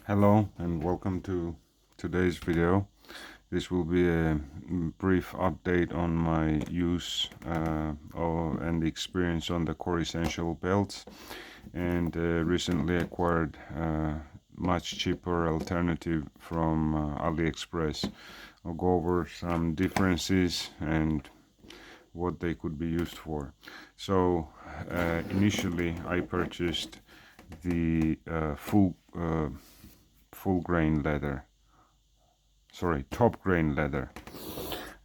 Hello and welcome to today's video. This will be a brief update on my use and experience on the Core Essential belts, and recently acquired much cheaper alternative from Aliexpress. I'll go over some differences and what they could be used for. So initially I purchased the full grain leather, top grain leather.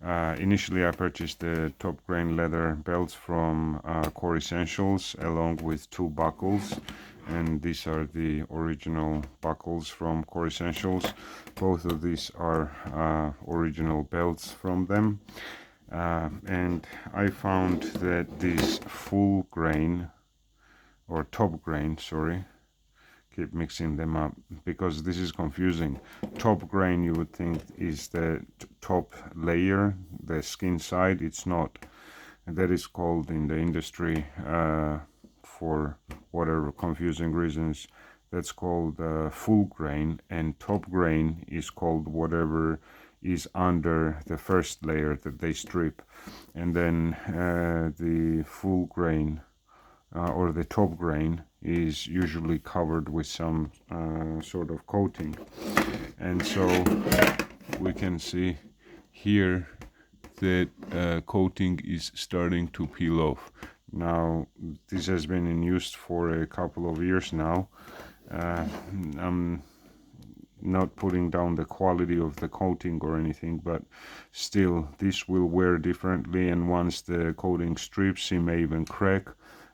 Initially I purchased the top grain leather belts from Core Essentials along with two buckles, and these are the original buckles from Core Essentials. Both of these are original belts from them, and I found that this full grain or top grain, sorry, keep mixing them up because this is confusing. Top grain you would think is the top layer, the skin side. It's not. That is called in the industry, for whatever confusing reasons, that's called full grain, and top grain is called whatever is under the first layer that they strip, and then the full grain or the top grain is usually covered with some sort of coating. And so we can see here that coating is starting to peel off. Now this has been in use for a couple of years now. I'm not putting down the quality of the coating or anything, but still this will wear differently, and once the coating strips it may even crack.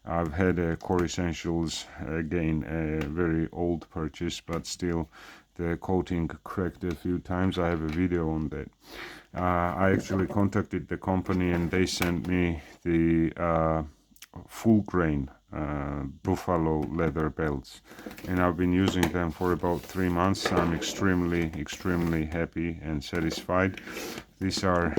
I've had a Core Essentials, again a very old purchase, but still the coating cracked a few times. I have a video on that. I actually contacted the company and they sent me the full grain buffalo leather belts, and I've been using them for about 3 months. I'm extremely happy and satisfied. These are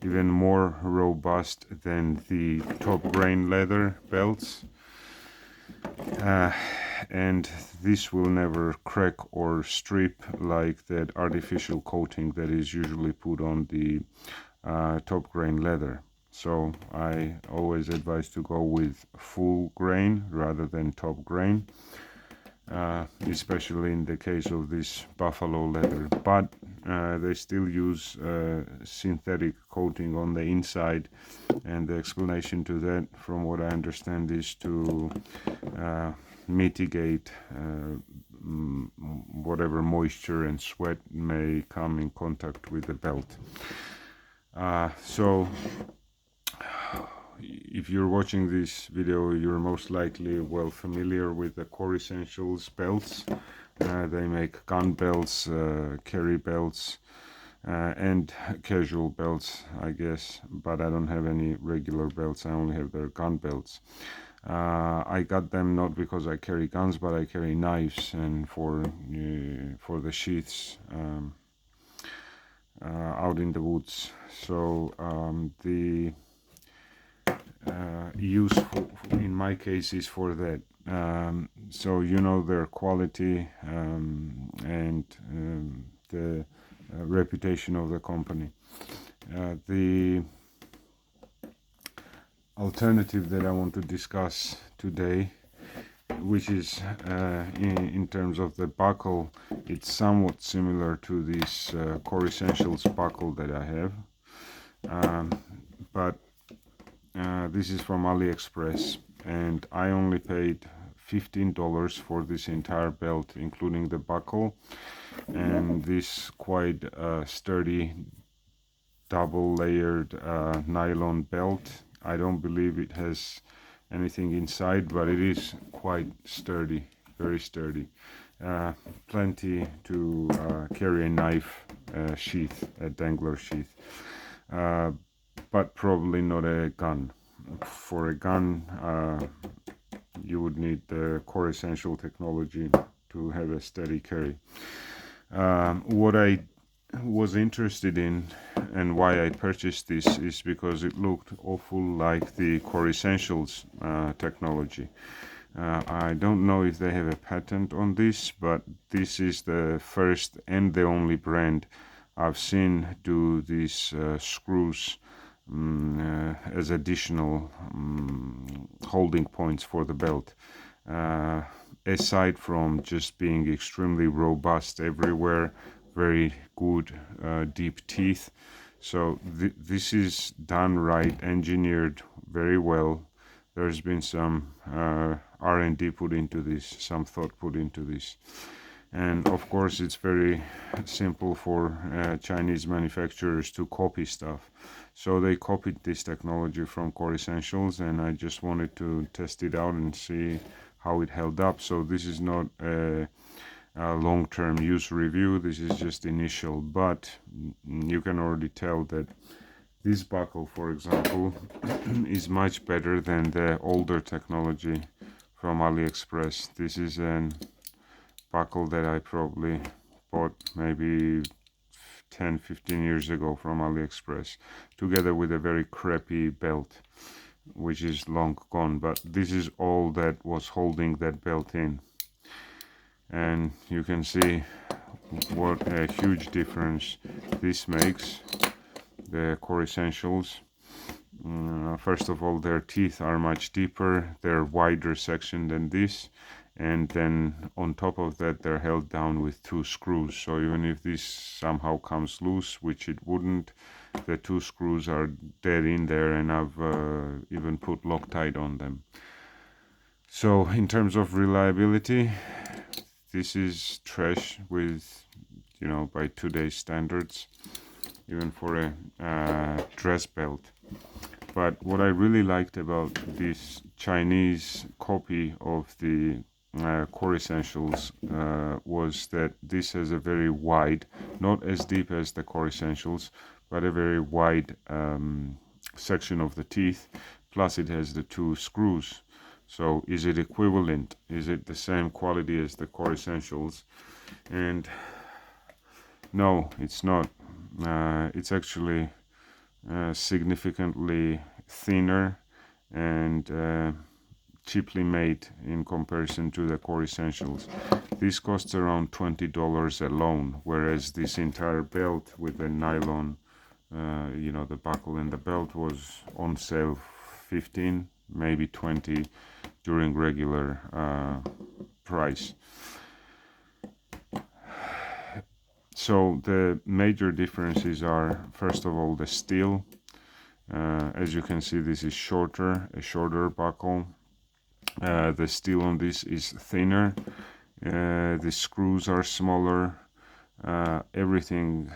even more robust than the top grain leather belts, and this will never crack or strip like that artificial coating that is usually put on the top grain leather. So I always advise to go with full grain rather than top grain, especially in the case of this buffalo leather. But they still use synthetic coating on the inside, and the explanation to that, from what I understand, is to mitigate whatever moisture and sweat may come in contact with the belt. So if you're watching this video, you're most likely well familiar with the Core Essentials belts. They make gun belts, carry belts, and casual belts, I guess, but I don't have any regular belts. I only have their gun belts. I got them not because I carry guns, but I carry knives, and for the sheaths out in the woods. So the use in my case is for that. So you know their quality and the reputation of the company. The alternative that I want to discuss today, which is in terms of the buckle, it's somewhat similar to this Core Essentials buckle that I have, but this is from Aliexpress, and I only paid $15 for this entire belt, including the buckle and this quite sturdy double layered nylon belt. I don't believe it has anything inside, but it is quite sturdy, very sturdy. Plenty to carry a knife sheath, a dangler sheath, but probably not a gun. For a gun, you would need the Core Essential technology to have a steady carry. What I was interested in and why I purchased this is because it looked awful like the Core Essentials technology. I don't know if they have a patent on this, but this is the first and the only brand I've seen do these screws as additional holding points for the belt. Aside from just being extremely robust everywhere, very good deep teeth. So this is done right, engineered very well. There's been some R&D put into this, some thought put into this. And of course, it's very simple for Chinese manufacturers to copy stuff. So they copied this technology from Core Essentials, and I just wanted to test it out and see how it held up. So this is not a long-term use review, this is just initial, but you can already tell that this buckle, for example, is much better than the older technology from Aliexpress. This is an buckle that I probably bought maybe 10-15 years ago from Aliexpress, together with a very crappy belt which is long gone, but this is all that was holding that belt in, and you can see what a huge difference this makes. The Core Essentials, first of all, their teeth are much deeper, they're wider section than this, and then on top of that they're held down with two screws. So even if this somehow comes loose, which it wouldn't, the two screws are dead in there, and I've even put Loctite on them. So in terms of reliability, this is trash with, you know, by today's standards, even for a dress belt. But what I really liked about this Chinese copy of the Core Essentials was that this has a very wide, not as deep as the Core Essentials, but a very wide section of the teeth, plus it has the two screws. So is it equivalent? Is it the same quality as the Core Essentials? And no, it's not. It's actually significantly thinner and cheaply made in comparison to the Core Essentials. This costs around $20 alone, whereas this entire belt with the nylon, you know, the buckle and the belt was on sale 15, maybe 20 during regular price. So the major differences are, first of all, the steel. As you can see, this is a shorter buckle. The steel on this is thinner. The screws are smaller. Everything,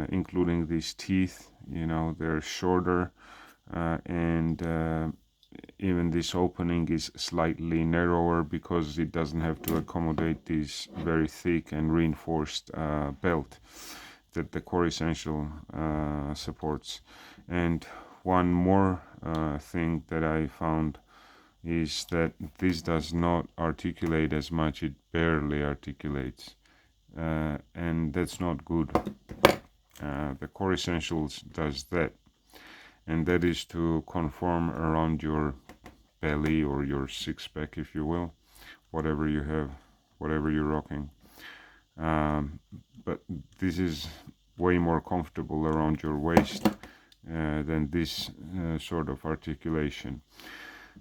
including these teeth, you know, they're shorter, and even this opening is slightly narrower because it doesn't have to accommodate this very thick and reinforced belt that the Core Essential supports. And one more thing that I found is that this does not articulate as much, it barely articulates, and that's not good. The Core Essentials does that, and that is to conform around your belly or your six-pack, if you will, whatever you have, whatever you're rocking. But this is way more comfortable around your waist than this sort of articulation.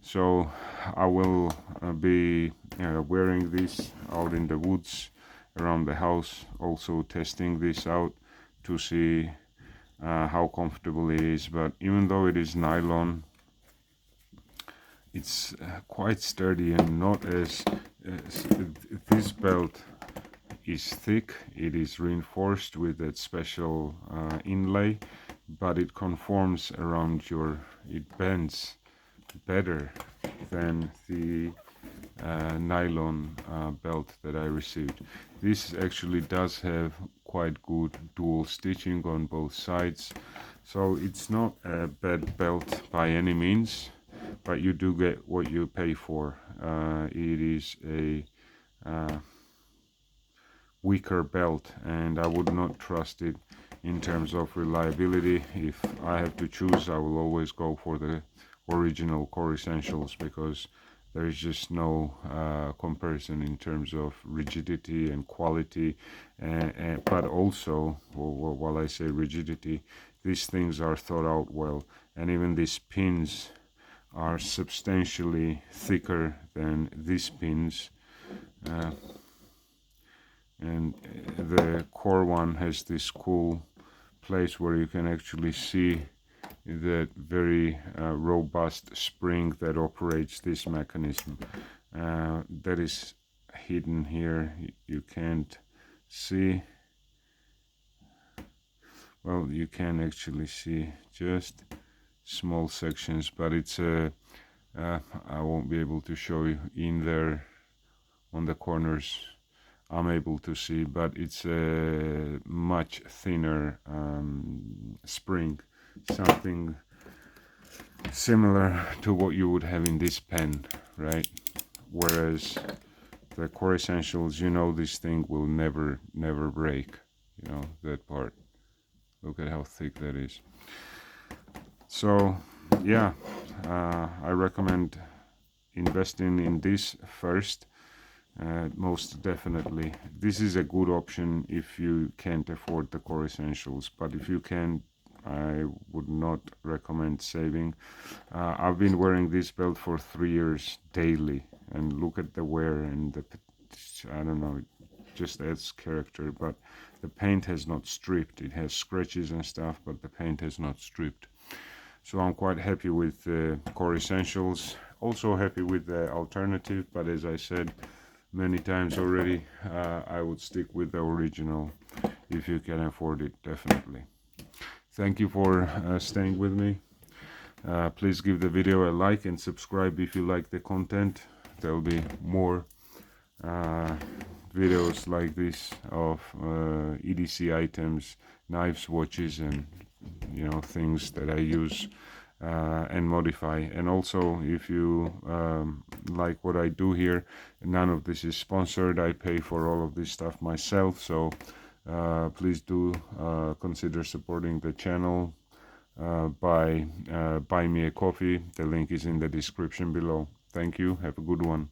So I will be wearing this out in the woods, around the house, also testing this out to see how comfortable it is. But even though it is nylon, it's quite sturdy and not as this belt is thick, it is reinforced with that special inlay, but it conforms around it bends better than the nylon belt that I received. This actually does have quite good dual stitching on both sides, so it's not a bad belt by any means, but you do get what you pay for. It is a weaker belt, and I would not trust it in terms of reliability. If I have to choose, I will always go for the original Core Essentials, because there is just no comparison in terms of rigidity and quality, but also, while I say rigidity, these things are thought out well, and even these pins are substantially thicker than these pins, and the core one has this cool place where you can actually see that very robust spring that operates this mechanism. That is hidden here. You can't see. Well, you can actually see just small sections, but it's I won't be able to show you in there on the corners. I'm able to see, but it's a much thinner spring, something similar to what you would have in this pen, right? Whereas the Core Essentials, you know, this thing will never break, you know, that part. Look at how thick that is. So yeah, I recommend investing in this first. Most definitely, this is a good option if you can't afford the Core Essentials, but if you can, I would not recommend saving. I've been wearing this belt for 3 years daily, and look at the wear, and the, I don't know, it just adds character, but the paint has not stripped. It has scratches and stuff, but the paint has not stripped. So I'm quite happy with the Core Essentials, also happy with the alternative, but as I said many times already, I would stick with the original if you can afford it, definitely. Thank you for staying with me. Please give the video a like and subscribe if you like the content. There will be more videos like this of EDC items, knives, watches, and you know, things that I use and modify. And also, if you like what I do here, none of this is sponsored. I pay for all of this stuff myself, so please do consider supporting the channel by buy me a coffee. The link is in the description below. Thank you. Have a good one.